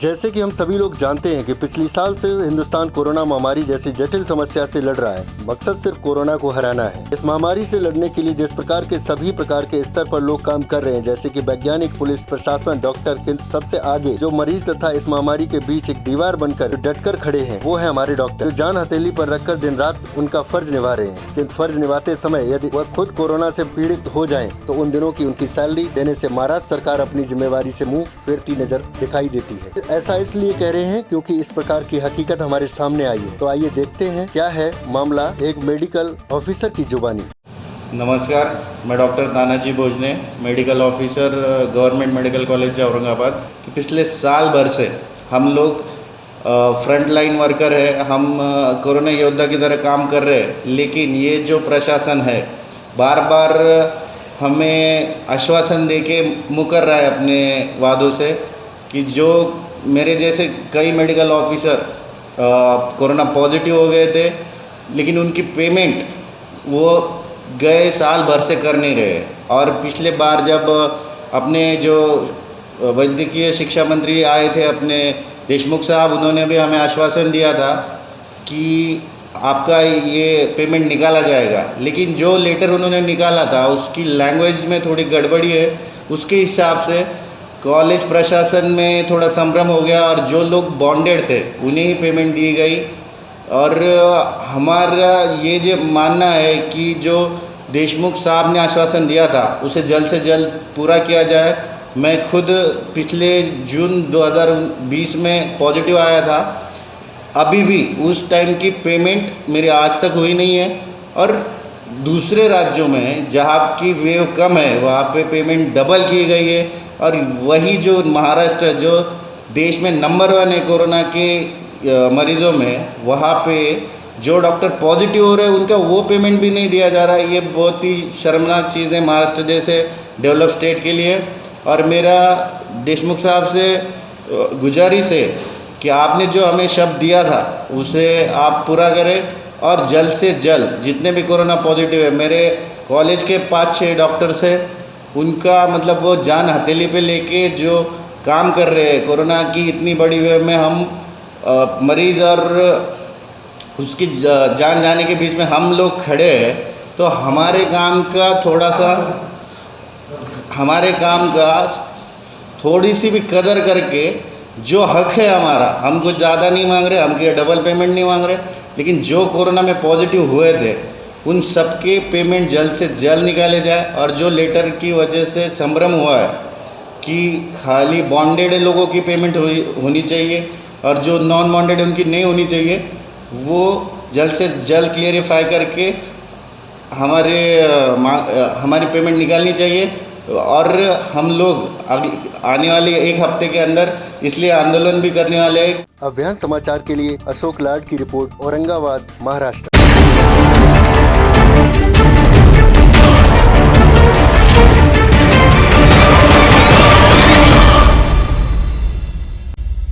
जैसे कि हम सभी लोग जानते हैं कि पिछले साल से हिंदुस्तान कोरोना महामारी जैसी जटिल समस्या से लड़ रहा है। मकसद सिर्फ कोरोना को हराना है। इस महामारी से लड़ने के लिए जिस प्रकार के सभी प्रकार के स्तर पर लोग काम कर रहे हैं, जैसे कि वैज्ञानिक, पुलिस प्रशासन, डॉक्टर, किंतु सबसे आगे जो मरीज तथा इस महामारी के बीच एक दीवार बनकर डटकर खड़े हैं, वो है हमारे डॉक्टर, जो जान हथेली पर रखकर दिन रात उनका फर्ज निभा रहे हैं। किंतु फर्ज निभाते समय यदि वह खुद कोरोना से पीड़ित हो जाएं, तो उन दिनों की उनकी सैलरी देने से महाराष्ट्र सरकार अपनी जिम्मेवारी से मुंह फेरती नजर दिखाई देती है। ऐसा इसलिए कह रहे हैं क्योंकि इस प्रकार की हकीकत हमारे सामने आई है। तो आइए देखते हैं क्या है मामला एक मेडिकल ऑफिसर की जुबानी। नमस्कार, मैं डॉक्टर तानाजी भोजने, medical officer, government medical college Aurangabad. पिछले साल भर से हम लोग फ्रंट लाइन वर्कर है, हम कोरोना योद्धा की तरह काम कर रहे हैं। लेकिन ये जो प्रशासन है बार बार हमें आश्वासन देके मुकर रहा है अपने वादों से कि जो मेरे जैसे कई मेडिकल ऑफिसर कोरोना पॉजिटिव हो गए थे, लेकिन उनकी पेमेंट वो गए साल भर से कर नहीं रहे। और पिछले बार जब अपने जो वैद्यकीय शिक्षा मंत्री आए थे, अपने देशमुख साहब, उन्होंने भी हमें आश्वासन दिया था कि आपका ये पेमेंट निकाला जाएगा। लेकिन जो लेटर उन्होंने निकाला था उसकी लैंग्वेज में थोड़ी गड़बड़ी है। उसके हिसाब से कॉलेज प्रशासन में थोड़ा संभ्रम हो गया और जो लोग बॉन्डेड थे उन्हें ही पेमेंट दी गई। और हमारा ये जो मानना है कि जो देशमुख साहब ने आश्वासन दिया था उसे जल्द से जल्द पूरा किया जाए। मैं खुद पिछले जून 2020 में पॉजिटिव आया था, अभी भी उस टाइम की पेमेंट मेरी आज तक हुई नहीं है। और दूसरे राज्यों में जहाँ की वेव कम है वहाँ पे पेमेंट डबल की गई है। और वही जो महाराष्ट्र जो देश में नंबर 1 है कोरोना के मरीज़ों में, वहाँ पे जो डॉक्टर पॉजिटिव हो रहे हैं उनका वो पेमेंट भी नहीं दिया जा रहा है। ये बहुत ही शर्मनाक चीज़ है महाराष्ट्र जैसे डेवलप स्टेट के लिए। और मेरा देशमुख साहब से गुजारिश है कि आपने जो हमें शब्द दिया था उसे आप पूरा करें। और जल्द से जल्द जितने भी कोरोना पॉजिटिव है, मेरे कॉलेज के 5-6 डॉक्टर्स हैं, उनका मतलब वो जान हथेली पे लेके जो काम कर रहे हैं। कोरोना की इतनी बड़ी वेव में हम मरीज़ और उसकी जान जाने के बीच में हम लोग खड़े हैं। तो हमारे काम का थोड़ी सी भी कदर करके जो हक है हमारा, हम कुछ ज़्यादा नहीं मांग रहे, हम क्या डबल पेमेंट नहीं मांग रहे, लेकिन जो कोरोना में पॉजिटिव हुए थे उन सबके पेमेंट जल्द से जल्द निकाले जाए। और जो लेटर की वजह से संभ्रम हुआ है कि खाली बॉन्डेड लोगों की पेमेंट होनी चाहिए और जो नॉन बॉन्डेड उनकी नहीं होनी चाहिए, वो जल्द से जल्द क्लियरिफाई करके हमारी पेमेंट निकालनी चाहिए। और हम लोग आने वाले 1 हफ्ते के अंदर इसलिए आंदोलन भी करने वाले हैं। अभियान समाचार के लिए अशोक लाड की रिपोर्ट, औरंगाबाद, महाराष्ट्र।